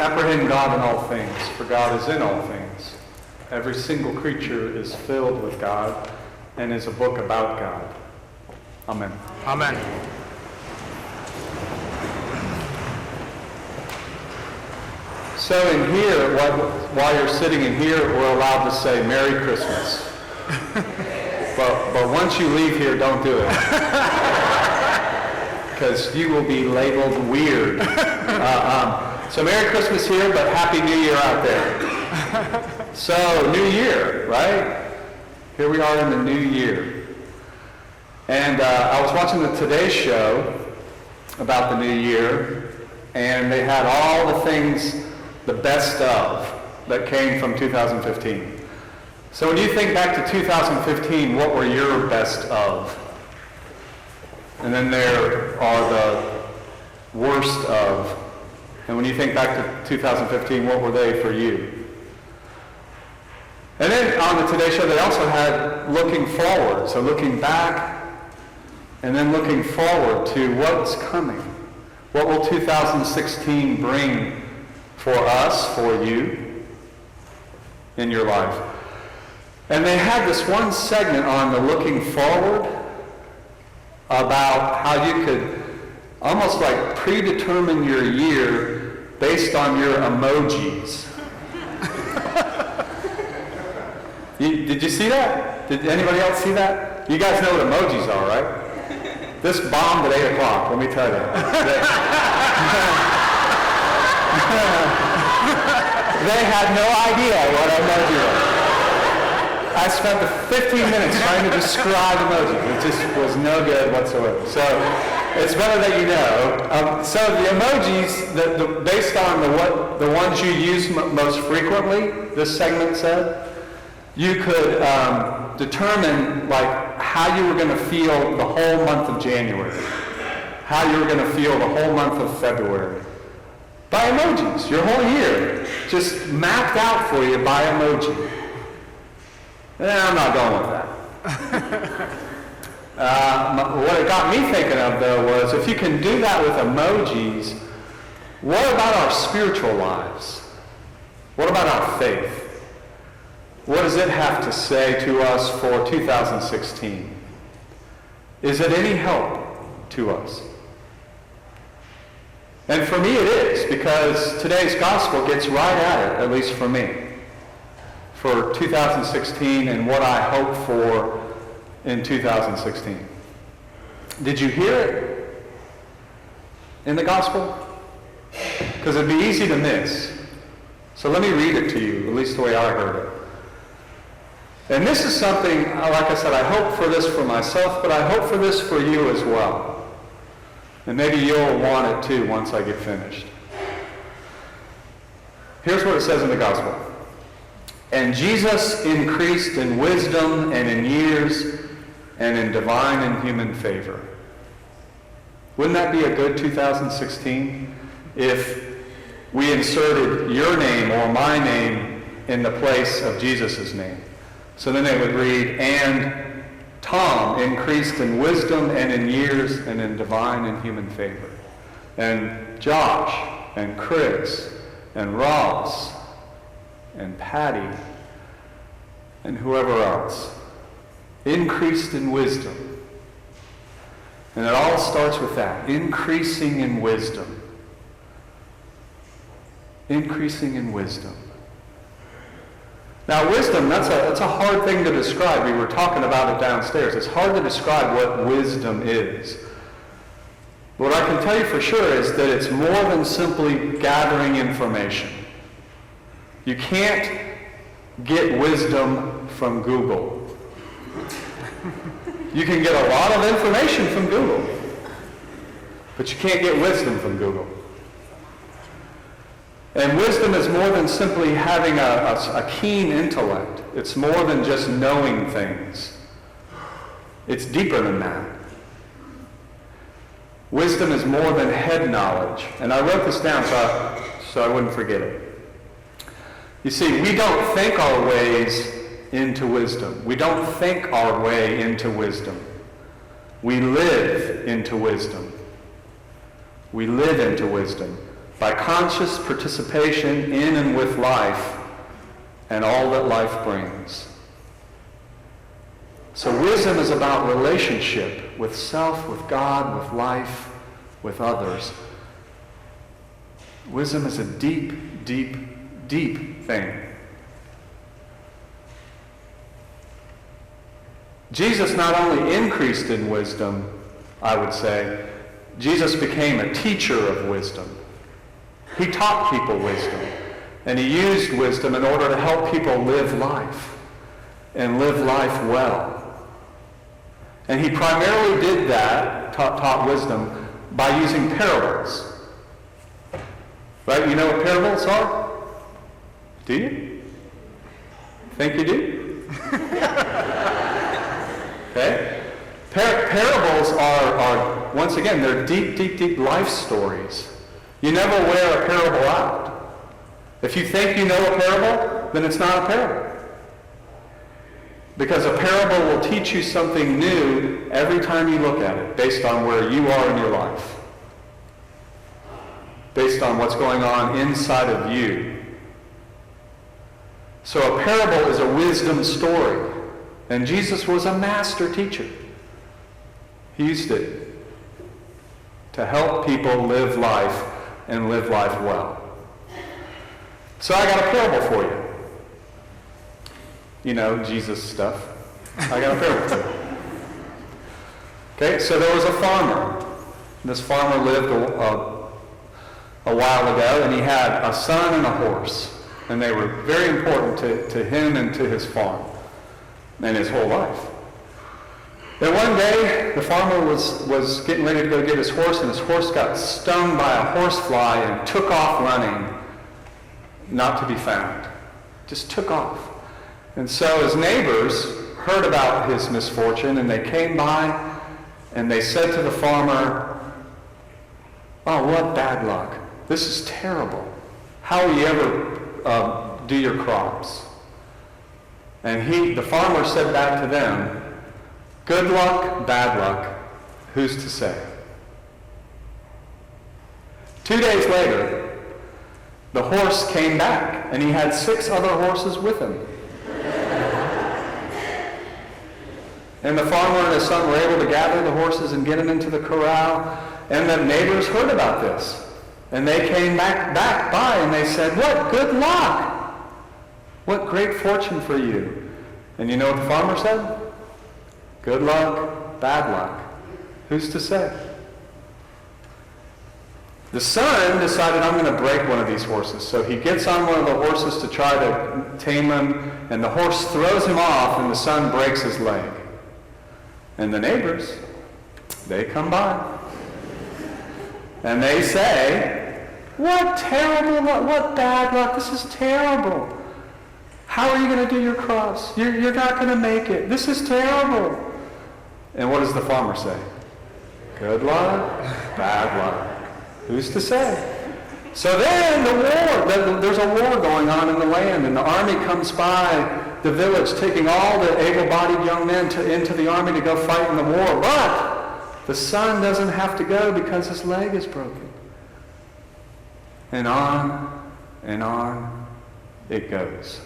apprehend God in all things, for God is in all things. Every single creature is filled with God and is a book about God. Amen. Amen. So in here, while you're sitting in here, we're allowed to say Merry Christmas. But once you leave here, don't do it. Because you will be labeled weird. So Merry Christmas here, but Happy New Year out there. So, New Year, right? Here we are in the new year. And I was watching the Today Show about the new year, and they had all the things, the best of, that came from 2015. So when you think back to 2015, what were your best of? And then there are the worst of. And when you think back to 2015, what were they for you? And then on the Today Show, they also had looking forward. So looking back and then looking forward to what's coming. What will 2016 bring for us, for you, in your life? And they had this one segment on the looking forward about how you could almost like predetermine your year based on your emojis. Did you see that? Did anybody else see that? You guys know what emojis are, right? This bombed at 8 o'clock, let me tell you. They had no idea what emoji was. I spent the 15 minutes trying to describe emojis. It just was no good whatsoever. So it's better that you know. So the emojis, based on the ones you use most frequently, this segment said, you could determine like how you were going to feel the whole month of January, how you were going to feel the whole month of February. By emojis, your whole year, just mapped out for you by emoji. I'm not going with that. What it got me thinking of, though, was if you can do that with emojis, what about our spiritual lives? What about our faith? What does it have to say to us for 2016? Is it any help to us? And for me it is, because today's gospel gets right at it, at least for me, for 2016 and what I hope for in 2016. Did you hear it in the gospel? Because it'd be easy to miss. So let me read it to you, at least the way I heard it. And this is something, like I said, I hope for this for myself, but I hope for this for you as well. And maybe you'll want it too once I get finished. Here's what it says in the gospel. And Jesus increased in wisdom and in years and in divine and human favor. Wouldn't that be a good 2016 if we inserted your name or my name in the place of Jesus' name? So then it would read, and Thom increased in wisdom and in years and in divine and human favor. And Josh and Chris and Ross and Patty and whoever else increased in wisdom. And it all starts with that, increasing in wisdom. Increasing in wisdom. Now, wisdom, that's a hard thing to describe. We were talking about it downstairs. It's hard to describe what wisdom is. What I can tell you for sure is that it's more than simply gathering information. You can't get wisdom from Google. You can get a lot of information from Google, but you can't get wisdom from Google. And wisdom is more than simply having a keen intellect. It's more than just knowing things. It's deeper than that. Wisdom is more than head knowledge. And I wrote this down so I wouldn't forget it. You see, we don't think our ways into wisdom. We don't think our way into wisdom. We live into wisdom. We live into wisdom. by conscious participation in and with life and all that life brings. So wisdom is about relationship with self, with God, with life, with others. Wisdom is a deep, deep, deep thing. Jesus not only increased in wisdom, I would say, Jesus became a teacher of wisdom. He taught people wisdom, and he used wisdom in order to help people live life, and live life well. And he primarily did that, taught wisdom, by using parables. Right? You know what parables are? Do you? Think you do? Okay? Parables are, once again, they're deep, deep, deep life stories. You never wear a parable out. If you think you know a parable, then it's not a parable. Because a parable will teach you something new every time you look at it, based on where you are in your life. Based on what's going on inside of you. So a parable is a wisdom story. And Jesus was a master teacher. He used it to help people live life and live life well. So I got a parable for you. You know, Jesus stuff. I got a parable for you. Okay, so there was a farmer. This farmer lived a while ago, and he had a son and a horse. And they were very important to him and to his farm and his whole life. And one day, the farmer was getting ready to go get his horse, and his horse got stung by a horsefly and took off running, not to be found. Just took off. And so his neighbors heard about his misfortune, and they came by, and they said to the farmer, "Oh, what bad luck. This is terrible. How will you ever do your crops?" And the farmer said back to them, "Good luck, bad luck, who's to say?" 2 days later, the horse came back, and he had 6 other horses with him. And the farmer and his son were able to gather the horses and get them into the corral, and the neighbors heard about this. And they came back by, and they said, "What good luck! What great fortune for you." And you know what the farmer said? "Good luck, bad luck. Who's to say?" The son decided, "I'm going to break one of these horses." So he gets on one of the horses to try to tame him, and the horse throws him off, and the son breaks his leg. And the neighbors, they come by. And they say, "What terrible luck, what bad luck, this is terrible. How are you going to do your crops? You're not going to make it. This is terrible." And what does the farmer say? "Good luck, bad luck. Who's to say?" So then there's a war going on in the land, and the army comes by the village, taking all the able-bodied young men into the army to go fight in the war. But the son doesn't have to go because his leg is broken. And on it goes.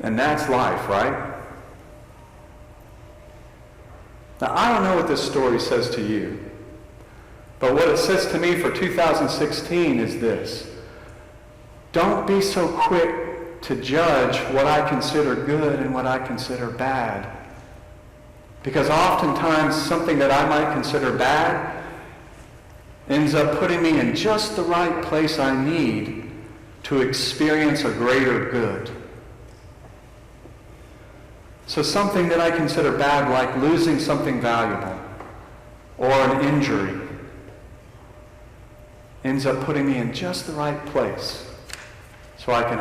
And that's life, right? Now, I don't know what this story says to you, but what it says to me for 2016 is this: don't be so quick to judge what I consider good and what I consider bad. Because oftentimes something that I might consider bad ends up putting me in just the right place I need to experience a greater good. So something that I consider bad, like losing something valuable or an injury, ends up putting me in just the right place so I can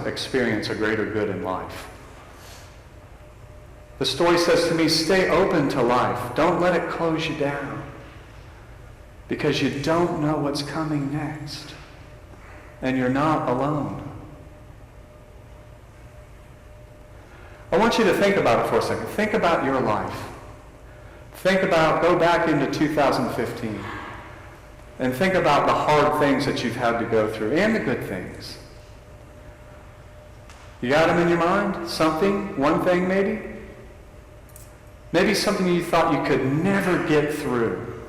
experience a greater good in life. The story says to me, stay open to life. Don't let it close you down, because you don't know what's coming next, and you're not alone. I want you to think about it for a second. Think about your life. Go back into 2015. And think about the hard things that you've had to go through and the good things. You got them in your mind? Something? One thing maybe? Maybe something you thought you could never get through.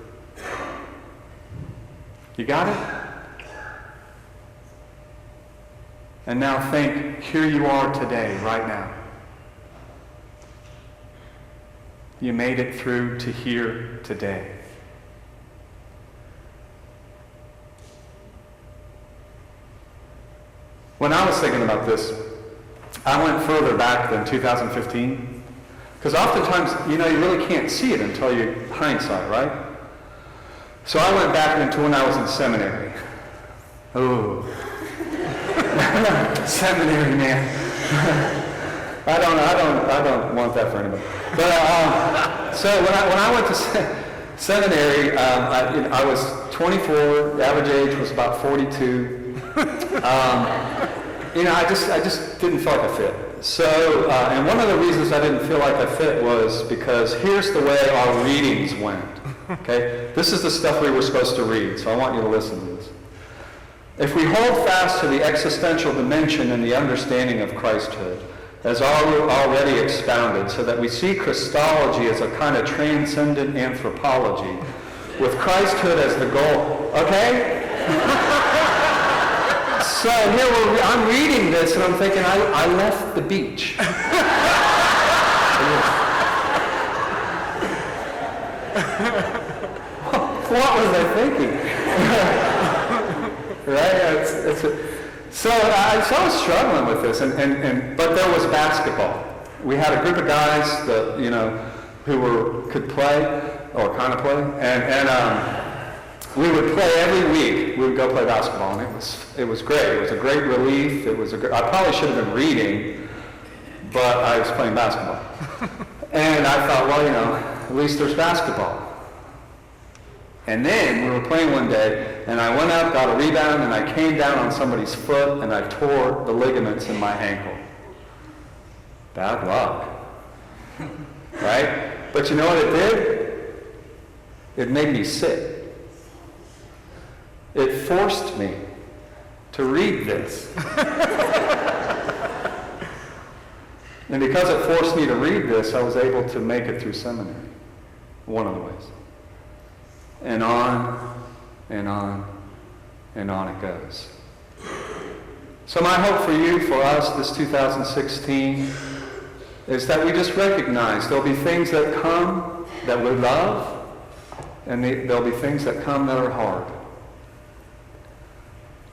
You got it? And now think, here you are today, right now. You made it through to here today. When I was thinking about this, I went further back than 2015. Because oftentimes, you really can't see it until you hindsight, right? So I went back into when I was in seminary. Oh. Seminary, man. I don't want that for anybody. But so when I went to seminary, I was 24. The average age was about 42. I just didn't feel like I fit. So, and one of the reasons I didn't feel like I fit was because here's the way our readings went. Okay, this is the stuff we were supposed to read. So I want you to listen to this. If we hold fast to the existential dimension and the understanding of Christhood, as already expounded, so that we see Christology as a kind of transcendent anthropology, with Christhood as the goal. Okay? So here I'm reading this and I'm thinking, I left the beach. What was I thinking? Right? So I was struggling with this, but there was basketball. We had a group of guys that who could play or kind of play, and we would play every week. We would go play basketball, and it was great. It was a great relief. I probably should have been reading, but I was playing basketball, and I thought, well, at least there's basketball. And then we were playing one day, and I went up, got a rebound, and I came down on somebody's foot, and I tore the ligaments in my ankle. Bad luck. Right? But you know what it did? It made me sick. It forced me to read this. And because it forced me to read this, I was able to make it through seminary. One of the ways. And on, and on, and on it goes. So my hope for you, for us, this 2016, is that we just recognize there'll be things that come that we love, and there'll be things that come that are hard.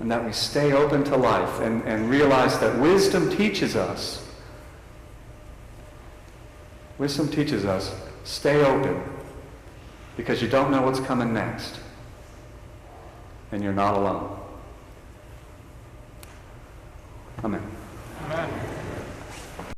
And that we stay open to life and realize that wisdom teaches us. Wisdom teaches us, stay open. Because you don't know what's coming next. And you're not alone. Amen.